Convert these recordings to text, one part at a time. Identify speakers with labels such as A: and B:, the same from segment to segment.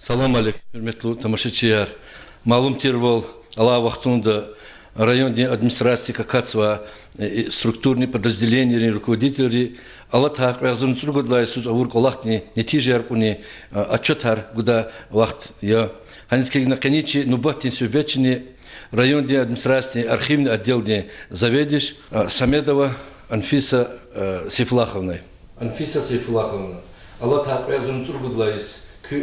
A: Салам алейкум, hürmetli тамашачылар. Малум тервол Алла вахтунда районной администрации какацва структурные подразделения руководители Алла так разум цургудлай суд авур колахтни нетижер куни отчетар гуда вахт я ханский наконечи нубатин сюбечни районной администрации архивный отделный заведешь Самедова Анфиса Сейфуллаховна. Анфиса Сейфуллаховна. Алла так разум цургудлай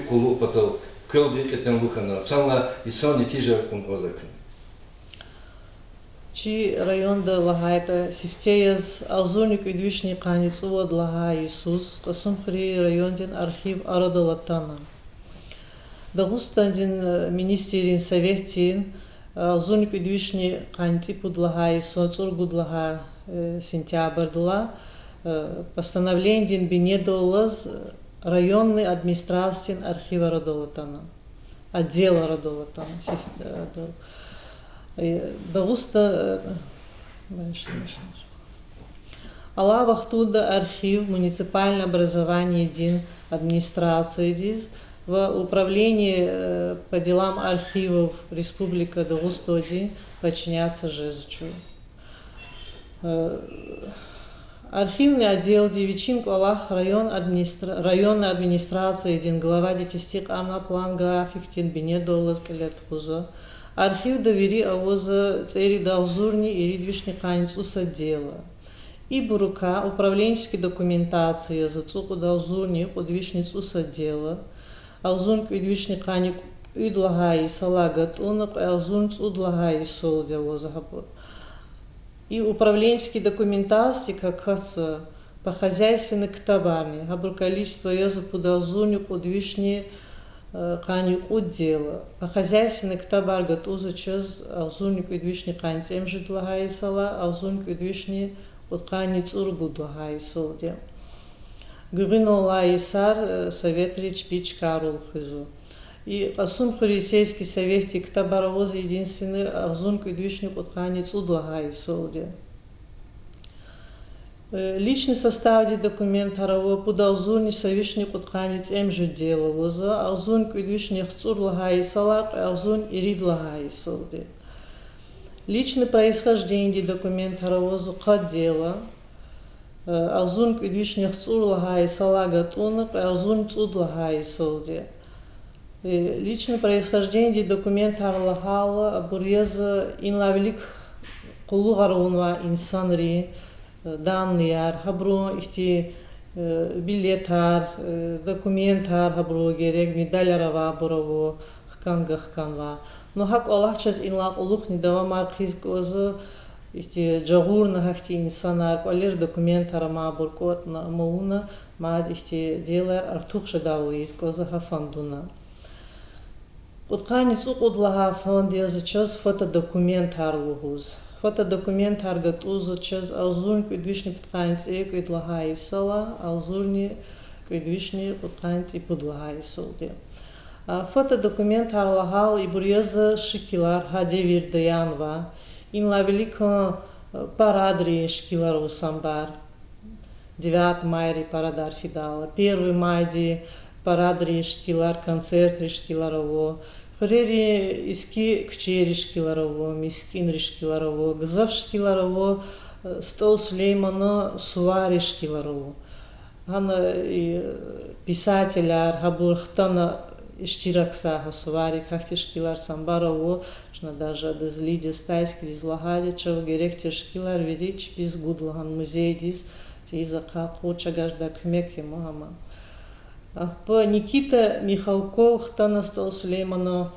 A: кулу потол көлди кетен лухана санла исон нетижер кун озакун.
B: Чи районда лагайта сифтеяз алзуник идвишни каницу од лага Исус касум хри райондин архив арадалатана. Дагустандин министерин советин алзуник идвишни каници под лага Исус цургуд лага сентябрьдла постановлением бинедолаз районный администрациин архива Радолатана, отдела Радолатана. Дагуста Алла вахтуда архив муниципальное образование дин администрации диз в управлении по делам архивов Республика Дагустоди подчиняться Жезучу. Архивный отдел Девичинку Аллах районной администрации дин глава детистик ана план график тин бине доллаз калет хузо. Архив довери авоза цери давзурни и ридвишни канец усадела. И бурука управленческой документации за цуку давзурни подвишниц усадела. Алзунк идвишни каник идлагай салагат унак алзунц удлагай солдя возахапот. И управленческой документации, как по хозяйственной ктабами, габр количество языку давзурни подвишни кани отдела. По хозяйственной ктабар готуза чез алзурник идвишни канец эмжит лагай сала, алзурник идвишни от канец ургуд лагай солде. Гурино лаисар совет речь пич карул хизу. И асум харисейский советик ктабаровоз единственный алзурник идвишни от канец удлагай солде. Личный состав документ хараво под алзурни совишник от канец эмжит дело воза алзурник идвишни хцур лагай салак алзурн ирид лагай солде. Личное происхождение документ харавозу кад дело алзурник идвишни хцур лагай салагат унак алзурн цуд лагай солде. Личное происхождение документ харлагала бурьеза инлавлик кулу гарунва инсанри данные, хабро ихти билетар, документар хабро герек, медалярава борово, хканва. Но хак Аллах чаз инлак улух не дава маркиз гозу ихти джагур на хахти инсанар, алер документар ма буркот на мауна, мад ихти делар артух шадавли из гозу хафандуна. Подканец уқудлага фондия за час фотодокументар лугуз. Фотодокумент аргат узо чез алзурни куидвишни подканец и куидлагай сала, алзурни куидвишни подканец и подлагай солде. Фотодокумент арлагал и бурьеза шикилар хадевир даянва, ин ла велико парадри шкилару самбар. 9 мая парадар фидала, 1 мая парадри шкилар концерт шкиларово. Фрери иски кчери шкиларово, мискин шкиларово, гзав шкиларово, стол Сулеймана сувари шкиларово. Ана писателяр хабурхтана иштиракса сувари хахти шкилар самбарово, шна даже дезлиди стайски дизлагади чав геректи шкилар верич без гудлаган музей диз тизака хоча гажда кмек ема. По Никита Михалков хтана стол Сулеймана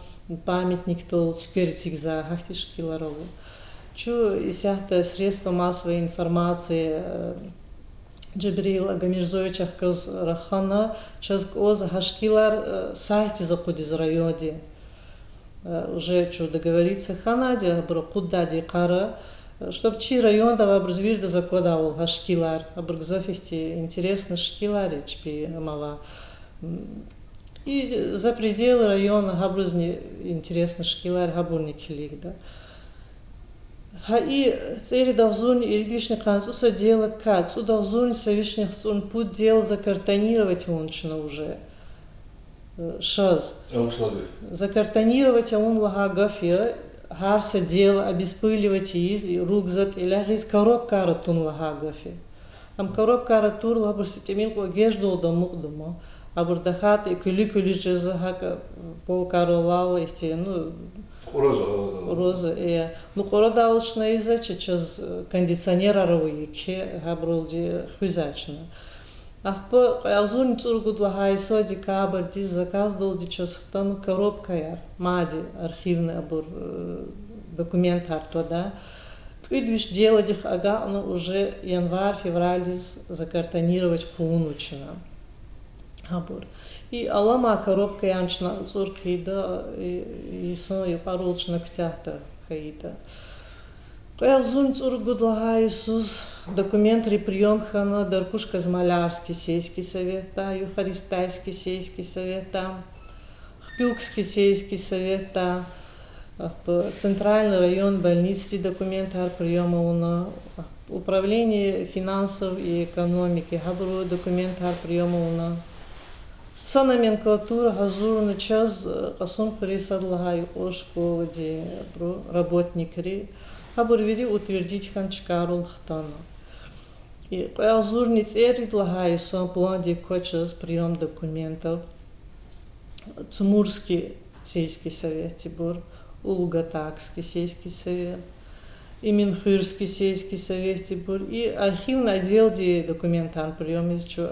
B: памятник тол цкерцик за хахтишки ларову. Чу исяхта средства массовой информации Джабрил Агамирзовичах кыз рахана час оз хашкилар сайти заходи за районе. Уже чу договориться ханаде бро куддади кара чтоб чи район дава образвир да закодавал хашкилар абргзафихти интересно шкилари чпи мала. И за пределы района габрузни интересно шкилар габурники лигда. И цели давзун и ридвишни канцуса дела кац, у давзун совишних сон путь дел закартонировать лунчно уже. шаз.
A: Аушлагов.
B: Закартонировать он лагагафе, гарса дело, обеспыливать из, ругзат, или из коробка ратун лагагафе. Am коробка ратур лабрси темилку одежду до мукдума, а бурдахат и кули жеза хака пол каролала ихте, ну роза, ну корода улчна иза, чез кондиционер аровый, ке габролди хвизачна. Ах по азун цургуд лагайсо декабрь диз заказ дол дичез хтан коробка яр, мади архивный абур документ арто, да. Кыдвиш делать их ага, но уже январь-февраль закартонировать кунучина. Абур. И алама коробка янчна цуркида и сон и паролчна ктята хаита. Каязун цургуд лагайсус документ прием хана Даркушка Змалярский сельский совет, та Юхаристайский сельский совет, там Хпюкский сельский совет, та Центральный район больницы документы приема уна, управление финансов и экономики, габру документы приема уна. Са номенклатура газурна час касон присадлагаю ошку, где работники, габру вери утвердить ханчкарул хтана. И газурни церит лагаю сон план де кочас прием документов. Цумурский сельский совет Тибур. Улгатакский сельский совет, и Минхырский сельский совет, и архивный отдел, где документан прием из чего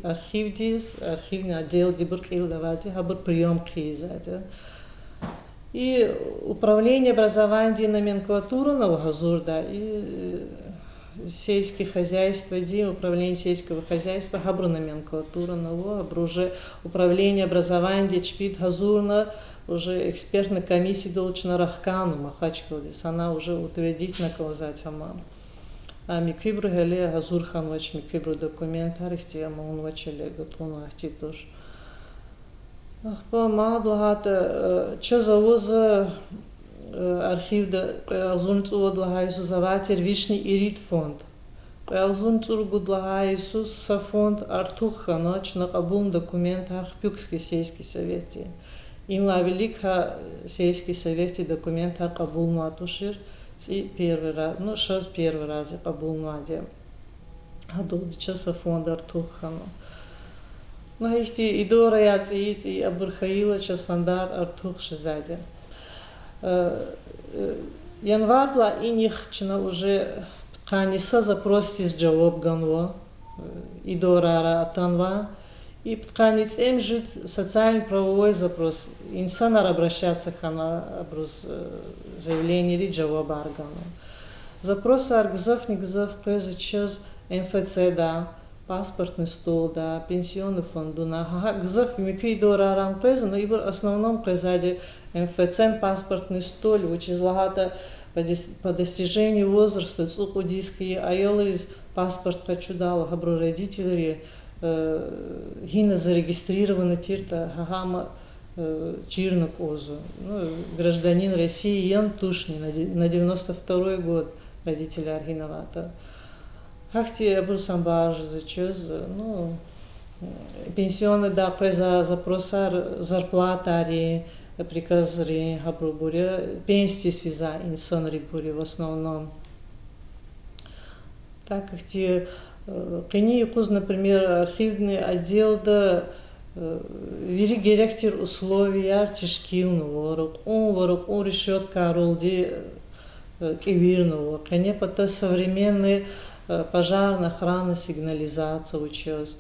B: архивный отдел, где буркилдавати, а прием криза. И управление образования номенклатура Новогазурда, и сельское хозяйство, где управление сельского хозяйства, хабру номенклатура нового, уже управление образования чпит Газурна, уже экспертная комиссия должна рахкану махачкалдис, она уже утвердительно казать амам. А миквибру гале Газурхан вач миквибру документ арихте амун вачеле готуна ахти тоже. Ах по мадлагата че завоза архив да Газунцу длагайсу заватер вишни ирит фонд. Газунцу гудлагайсу са фонд Артуха ночь на кабун документ Ахпюкский сельский совет. Инла велика сельский совет документа кабул матушир, первый раз, ну сейчас первый раз кабул маде, а до часа фонд Артухану. Но ихти идора яцит и абурхаила час фондар Артух шизаде. Январла и нихчина уже тканиса запрости с джавоб ганво, идора атанва. И тканиц жит социально-правовой запрос. Инсан обращаться к образ заявление Риджава Баргану. Запрос аргзов, нигзов, коза час МФЦ, да, паспортный стол, да, пенсионный фонд, да, гзов, микви дора ран коза, но и в основном козаде МФЦ паспортный стол, вычезлагата по достижению возраста, цукудийские, айолы паспорт хочу дала, габру родители, гина зарегистрирована тирта гагама чирна козу. Ну, гражданин России Ян Тушни на 92-й год родители Аргиновата. Хахти Абрусамбаж зачез, ну, пенсионы да за запроса зарплата ари приказ ри габрубуря пенсии связа инсан рибури в основном. Так как те Кени куз, например, архивный отдел да вери геректер условия тишкилну ворок он решетка ролди кивирну. Кени пота современные пожарная охрана, сигнализация училась.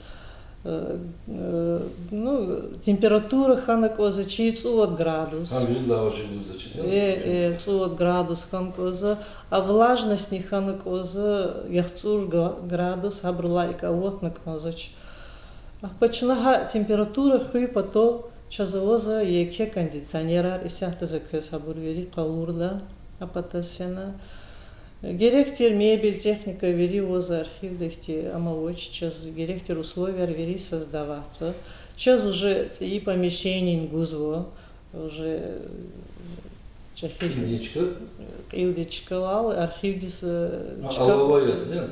B: Ну, температура ханакоза чит 100 градус.
A: А видла уже люди
B: 100 градус ханакоза, а влажность не ханакоза яхцур градус абрлайка вот на козач. А почнага температура хы пото чазовоза еке кондиционера и сяхта закрес абурвери калурда а потасена. Геректер мебель, техника вери воза архив дехти амавоч, час геректер условия вери создаваться. Час уже и помещение гузво, уже Илдичка лал, архив дис...
A: Алловой, да?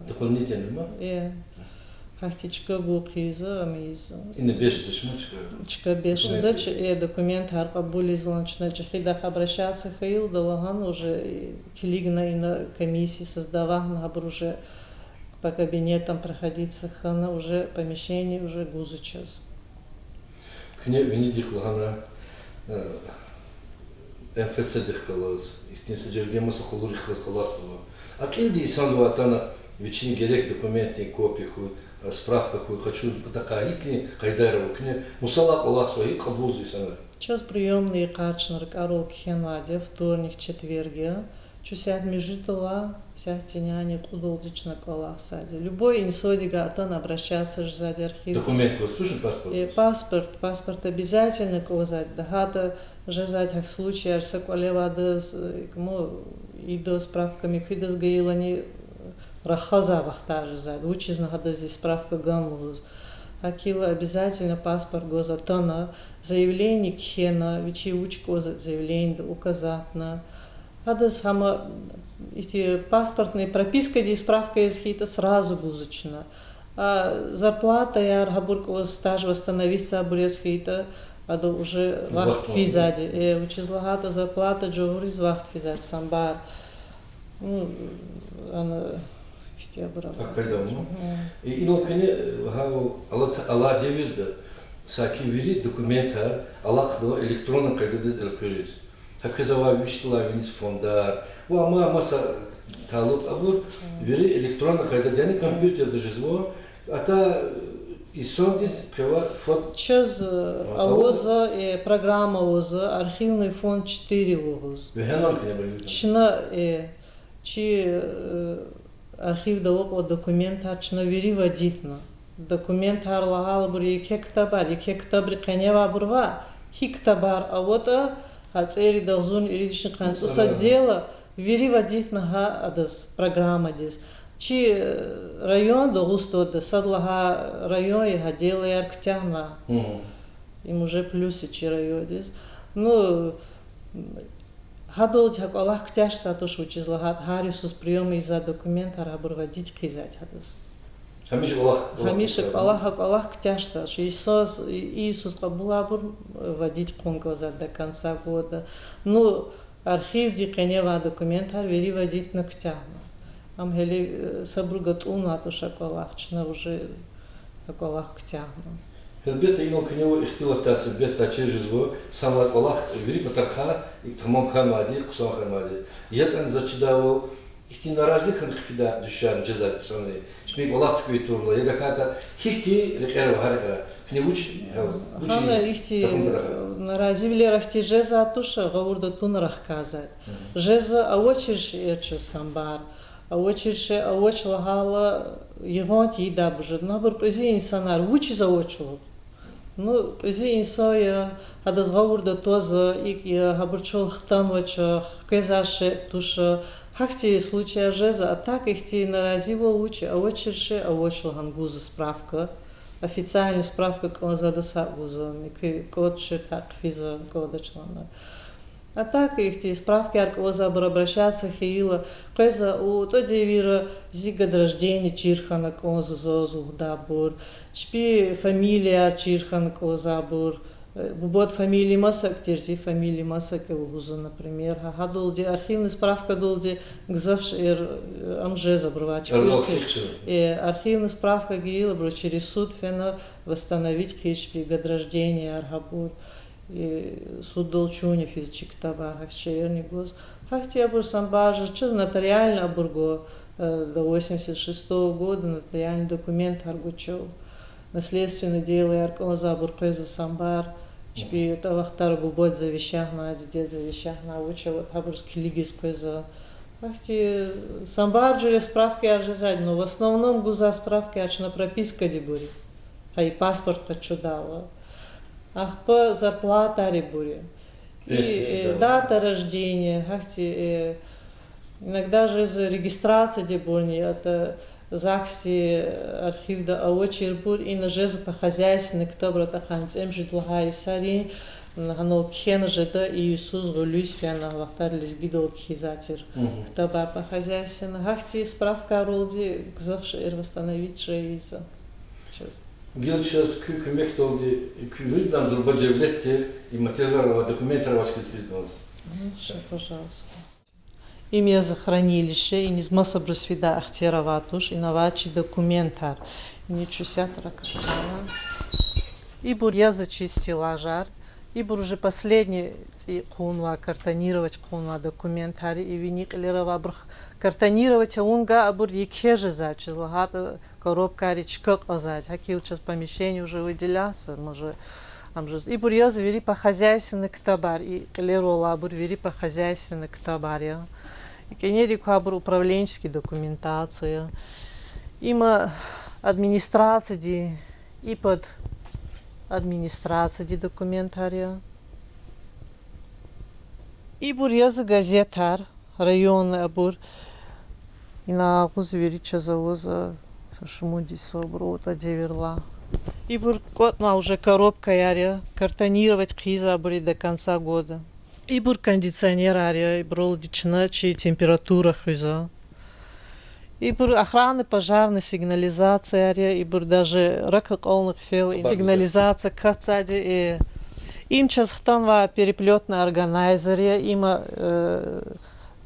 A: Дополнительно, да?
B: хахтичка гукиза, амиза.
A: И на бежит шмучка.
B: Чка бешиза, документ харкабули зланчна чехида обращаться хаил, далаган уже килигна и на комиссии создавахна, уже по кабинетам проходиться хана, уже помещение уже гузы час.
A: Кне венедих лагана МФЦ дихкалаз, ихтинсе джергемаса хулури хазкаласова. А килди исанва тана вечини герек документы копии хуй справка хуй хочу такая ихтни кайдарова кне мусала коласова и кабузы сана.
B: Час приемный качнер карол кхенаде вторник четверге. Чусят межитала, вся теняне кудолдична колах сади. Любой инсодига атан обращаться же сзади архив.
A: Документ вот тоже паспорт?
B: Паспорт обязательно ковзать. Дагата же сзади как случай арса колевада кому и до справками кидас гаилани рахаза вахтажи сзади. Учизна гада здесь справка гамлуз. Акила обязательно паспорт гозатана, заявление кхена, вечи учко заявление указатна. Надо сама эти паспортные прописка, где справка из хита сразу гузочна. А зарплата я аргабуркового стажа восстановиться обрез хита, а до уже вахт физади. Учизлагата зарплата джогур из вахт физади самбар. Ну, она истябра.
A: А когда ну? И инокне гавал Алла девирда саки вери документар Алла кдо электронно когда дезелкөрис. Hakeza вичтла винис фондар. Ва маса талут абур вери электронно кайда yani компьютер дежизво ата исондис кева фот
B: Чез авоза программа авоза архивный фонд 4 лугуз.
A: Вехенам кне бали.
B: Чна чи архив давок документ чна вери вадитна. Документ харлагал бур ике китабри канева бурва хиктабар а вот а цери должен иридишн канцуса дело вери водить на адас программа дис чи район до густо садлага район и дело ярктяна им уже плюсы чи район дис ну хадол jak Аллах ктяш са то шу чизлагат харисус приемы из-за документа рабур водить кизать адас Хамишек Аллах ктяшса, что Иисус кабулабур водить конго до конца года. Ну, архив диканева документар вери водить на ктяна. Амгели сабругат уна то шак Аллах чна уже как Аллах ктяна.
A: Бета инок него ихтила тасу бета чежизво сам Аллах вери патарха и тамам хамади ксо хамади. Ятан зачидавал ихти наразихан хфида душан джазат саны. Шмиг Аллах такой турла. Я дахата хихти лекера вхарекера. Не учи.
B: Хана ихти наразивли рахти жеза атуша гавурда тунрах казать. Жеза аочиш ерче самбар. Аочиш аоч лагала егонти и дабуже. Набор пези инсанар учи заочило. Ну пези инсая адаз гавурда тоза и габурчол хтанвача кезаше туша. Хахти случая жеза, а так их ти наразиво лучше, а очерше, а очлаган гуза справка, официальная справка колозадаса гуза, кодше как физа кодачлана. А так их ти справки аркоза обращаться хеила, коза у то девира зига рождения чирхана коза зозу дабур, шпи фамилия чирхан коза бур. Бубот фамилии масак, терзи фамилии масак илгузу, например. Гадулди архивная справка дулди гзавш амже забрывать. Архивная справка гиила бро через суд фена восстановить кишпи годрождение архабур. Суд долчуни физичек табах черни гуз. Хахти абур самбажа че нотариально абурго до 86 года нотариальный документ аргучев. Наследственное дело аркоза абуркоза самбар. Чпи это вахтар бубот завещахна, дед завещахна, учил абурский лигиской за. Ахти самбар джуре справки ажизать, но в основном гуза справки ачна прописка дебури, а и паспорт хочу дала. Ах по зарплата ребури. И дата рождения, ахти иногда же за регистрация дебурни, это ЗАГСи архив да аочирбур и на жеза по хозяйственной кто брата ханц эмжит лагай сари нагано кхена жета и Иисус голюсь фяна вахтар лизгидол кхизатир кто ба по хозяйственной хахти справка ролди гзавши восстановить жеиза. чез.
A: Gel сейчас kömek oldu, küvüdden durba devletti, материалlar ve документы вашки спискал.
B: Пожалуйста. Имя за хранилище, и не смысл бросвида ахтераватуш, и навачи документар. И не чусятора кашкана. И бур я зачистила жар. И бур уже последний кунва картонировать кунва документари и виник лерова брх картонировать унга а бур екеже зачистила хата коробка речка казать. Хакил сейчас помещение уже выделялся, может. И бур я завели по хозяйственный ктабар и лерола бур вели по хозяйственный ктабар. И кенери кабур управленческий документация. Има администрация и под администрация документария. И бур я за газетар районный бур и на гуз верича завоза шумуди соброта деверла. И бур котна уже коробка яря картонировать криза бури до конца года. И бур кондиционер ария, и брол дичина, чьи температура хиза. И бур охраны пожарной сигнализация ария, и бур даже ракаколных фел, и сигнализация кацади, и им частхтанва переплетная органайзерия, има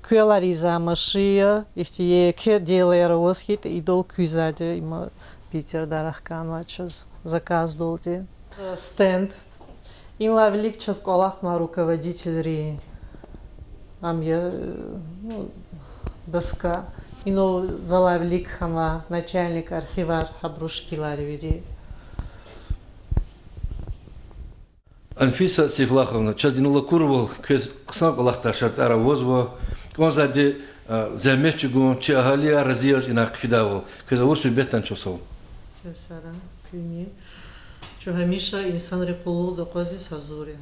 B: кюлариза машия, ихтие ке делая роскит, и дол кюзади, има Питер дарахканва час заказ долти. Стенд. Инла велик час колахма руководитель я доска. Инол зала велик ханва начальник архивар Хабрушкилар вери.
A: Анфиса Сейфлаховна, час динула курвал, ксан колахта шартара возва, конзади замечугун, чи агалия разияз инак фидавал, кыза урсу беттан чосол.
B: Чесара, кюни. Чухамиша инсан рекулу до кози сазури.